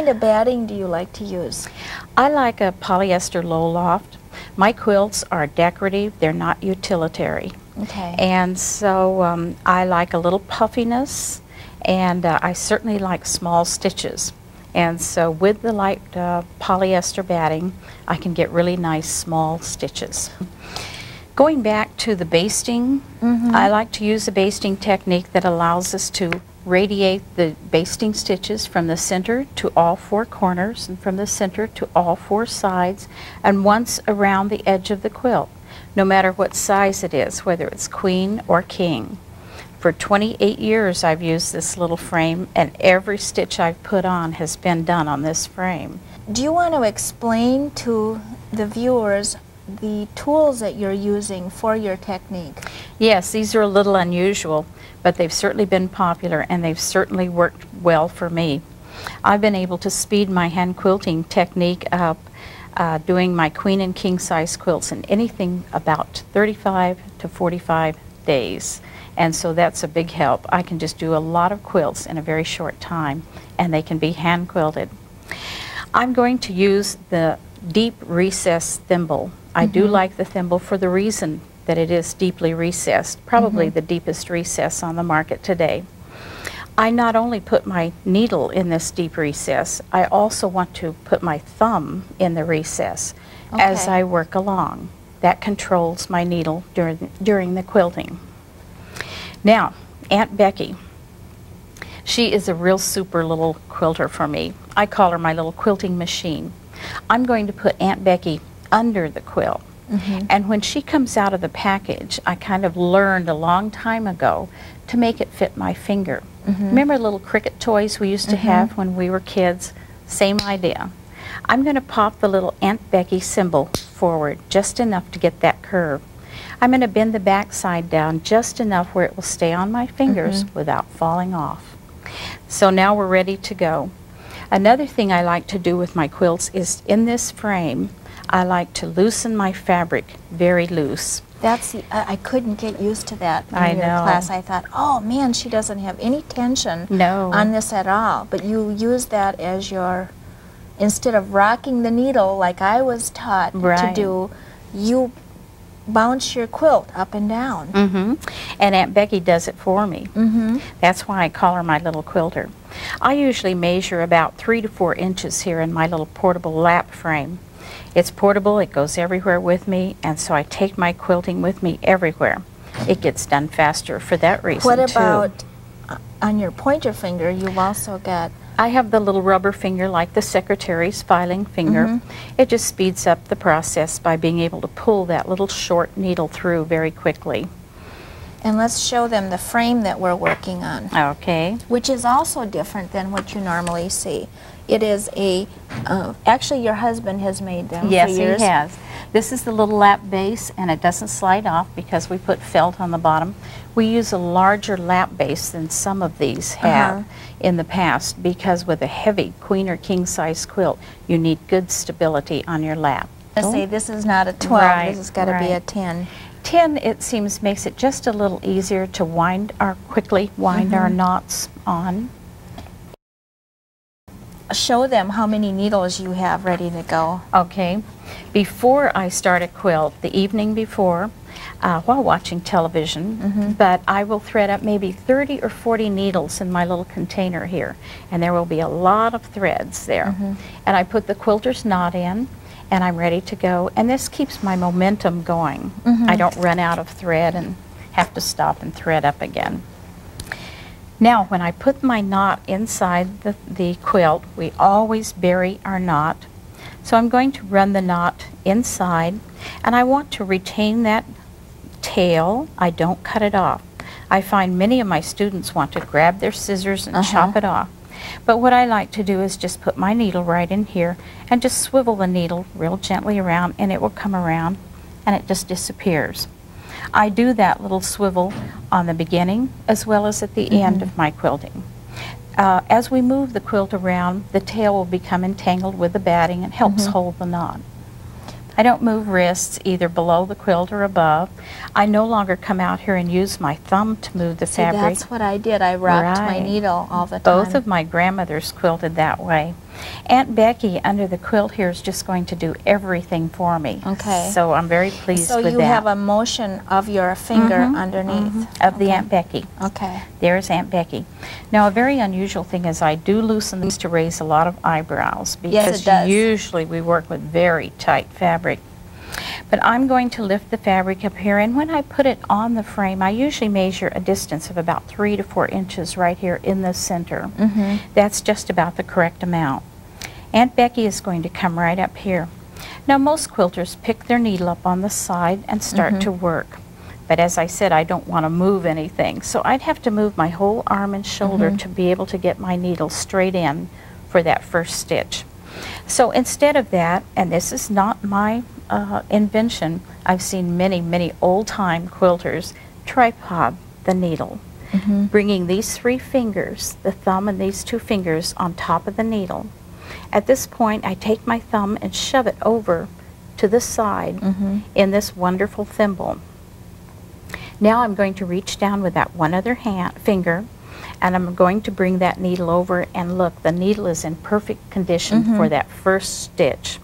kind of batting do you like to use? I like a polyester low loft. My quilts are decorative, they're not utilitarian. Okay. And so I like a little puffiness, and I certainly like small stitches. And so with the light polyester batting, I can get really nice small stitches. Going back to the basting, I like to use a basting technique that allows us to radiate the basting stitches from the center to all four corners and from the center to all four sides and once around the edge of the quilt, no matter what size it is, whether it's queen or king. For 28 years I've used this little frame, and every stitch I've put on has been done on this frame. Do you want to explain to the viewers the tools that you're using for your technique? Yes, these are a little unusual, but they've certainly been popular and they've certainly worked well for me. I've been able to speed my hand quilting technique up doing my queen and king size quilts in anything about 35 to 45 days. And so that's a big help. I can just do a lot of quilts in a very short time, and they can be hand quilted. I'm going to use the deep recessed thimble. I do like the thimble for the reason that it is deeply recessed, probably the deepest recess on the market today. I not only put my needle in this deep recess, I also want to put my thumb in the recess as I work along. That controls my needle during the quilting. Now, Aunt Becky, she is a real super little quilter for me. I call her my little quilting machine. I'm going to put Aunt Becky under the quilt. And when she comes out of the package, I kind of learned a long time ago to make it fit my finger. Remember little cricket toys we used to have when we were kids? Same idea. I'm going to pop the little Aunt Becky symbol forward just enough to get that curve. I'm going to bend the back side down just enough where it will stay on my fingers without falling off. So now we're ready to go. Another thing I like to do with my quilts is in this frame, I like to loosen my fabric very loose. That's I couldn't get used to that in your class. I thought, oh man, she doesn't have any tension on this at all. But you use that as your, instead of rocking the needle like I was taught to do, you bounce your quilt up and down. And Aunt Becky does it for me. That's why I call her my little quilter. I usually measure about 3 to 4 inches here in my little portable lap frame. It's portable, it goes everywhere with me, and so I take my quilting with me everywhere. It gets done faster for that reason, What about on your pointer finger? You've also got... I have the little rubber finger like the secretary's filing finger. It just speeds up the process by being able to pull that little short needle through very quickly. And let's show them the frame that we're working on. Okay. Which is also different than what you normally see. It is a, actually your husband has made them for years. Yes, he has. This is the little lap base, and it doesn't slide off because we put felt on the bottom. We use a larger lap base than some of these have in the past, because with a heavy queen or king size quilt, you need good stability on your lap. I say this is not a 12, this has got to be a 10. 10, it seems, makes it just a little easier to quickly wind our knots on. Show them how many needles you have ready to go. Okay. Before I start a quilt, the evening before, while watching television, but I will thread up maybe 30 or 40 needles in my little container here, and there will be a lot of threads there. And I put the quilter's knot in, and I'm ready to go, and this keeps my momentum going. I don't run out of thread and have to stop and thread up again. Now, when I put my knot inside the quilt, we always bury our knot. So I'm going to run the knot inside, and I want to retain that tail. I don't cut it off. I find many of my students want to grab their scissors and chop it off. But what I like to do is just put my needle right in here and just swivel the needle real gently around, and it will come around and it just disappears. I do that little swivel on the beginning as well as at the end of my quilting. As we move the quilt around, the tail will become entangled with the batting and helps hold the knot. I don't move wrists either below the quilt or above. I no longer come out here and use my thumb to move the fabric. That's what I did. I rocked my needle all the time. Both of my grandmothers quilted that way. Aunt Becky under the quilt here is just going to do everything for me. Okay. So I'm very pleased with that. So you have a motion of your finger underneath. Of the Aunt Becky. Okay. There's Aunt Becky. Now a very unusual thing is I do loosen these to raise a lot of eyebrows because yes, it does. Usually we work with very tight fabric. But I'm going to lift the fabric up here, and when I put it on the frame, I usually measure a distance of about 3 to 4 inches right here in the center. That's just about the correct amount. Aunt Becky is going to come right up here. Now most quilters pick their needle up on the side and start to work. But as I said, I don't want to move anything, so I'd have to move my whole arm and shoulder to be able to get my needle straight in for that first stitch. So instead of that, and this is not my invention, I've seen many old-time quilters tripod the needle, bringing these 3 fingers, the thumb and these 2 fingers, on top of the needle. At this point, I take my thumb and shove it over to the side in this wonderful thimble. Now I'm going to reach down with that one other finger, and I'm going to bring that needle over, and look, the needle is in perfect condition for that first stitch.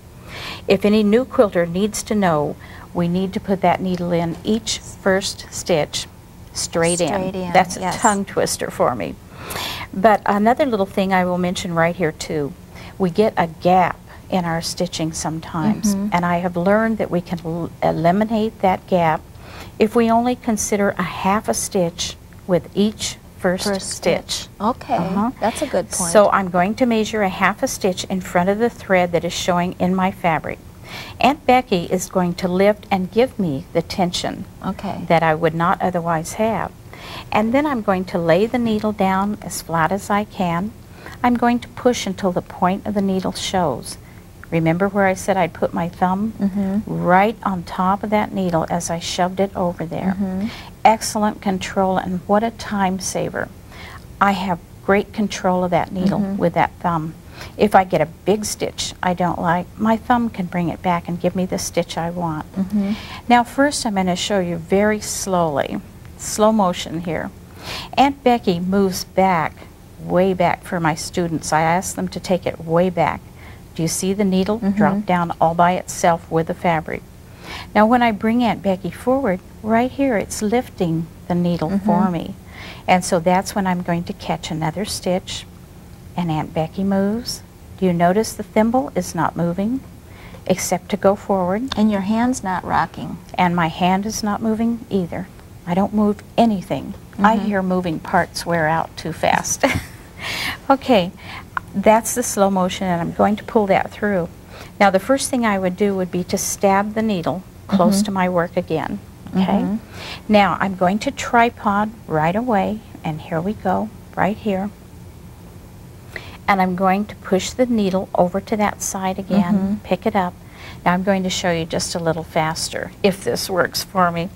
If any new quilter needs to know, we need to put that needle in each first stitch straight in. That's a tongue twister for me. But another little thing I will mention right here too, we get a gap in our stitching sometimes, and I have learned that we can eliminate that gap if we only consider a half a stitch with each first stitch. Okay, that's a good point. So I'm going to measure a half a stitch in front of the thread that is showing in my fabric. Aunt Becky is going to lift and give me the tension that I would not otherwise have. And then I'm going to lay the needle down as flat as I can. I'm going to push until the point of the needle shows. Remember where I said I'd put my thumb? Right on top of that needle as I shoved it over there. Excellent control, and what a time saver. I have great control of that needle with that thumb. If I get a big stitch I don't like, my thumb can bring it back and give me the stitch I want. Now first I'm going to show you very slowly, slow motion here. Aunt Becky moves back, way back for my students. I ask them to take it way back. Do you see the needle drop down all by itself with the fabric? Now when I bring Aunt Becky forward, right here it's lifting the needle for me. And so that's when I'm going to catch another stitch, and Aunt Becky moves. Do you notice the thimble is not moving except to go forward? And your hand's not rocking. And my hand is not moving either. I don't move anything. I hear moving parts wear out too fast. Okay, that's the slow motion, and I'm going to pull that through. Now the first thing I would do would be to stab the needle close to my work again. Okay. Now I'm going to tripod right away, and here we go, right here. And I'm going to push the needle over to that side again, pick it up. Now I'm going to show you just a little faster, if this works for me.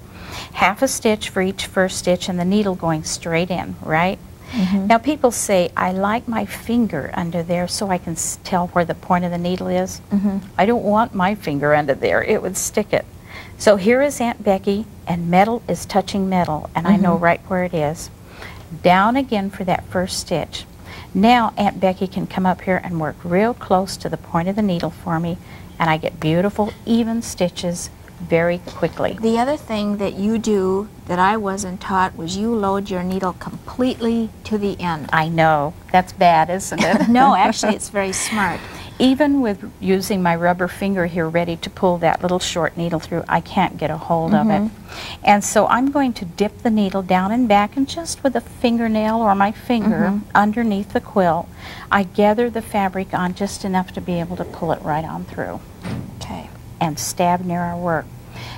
Half a stitch for each first stitch, and the needle going straight in, right? Now people say, I like my finger under there so I can tell where the point of the needle is. I don't want my finger under there, it would stick it. So here is Aunt Becky, and metal is touching metal, and I know right where it is. Down again for that first stitch. Now Aunt Becky can come up here and work real close to the point of the needle for me, and I get beautiful even stitches very quickly. The other thing that you do that I wasn't taught was you load your needle completely to the end. I know. That's bad, isn't it? No, actually it's very smart. Even with using my rubber finger here ready to pull that little short needle through, I can't get a hold of it. And so I'm going to dip the needle down and back, and just with a fingernail or my finger underneath the quilt, I gather the fabric on just enough to be able to pull it right on through. Okay. And stab near our work.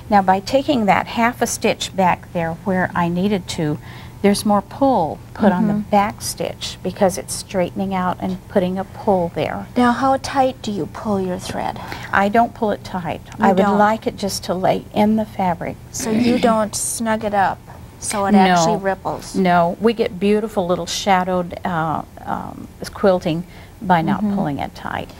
Now by taking that half a stitch back there where I needed to, there's more pull put on the back stitch because it's straightening out and putting a pull there. Now how tight do you pull your thread? I don't pull it tight. I would like it just to lay in the fabric. So you don't snug it up so it actually ripples? No, we get beautiful little shadowed quilting by not pulling it tight.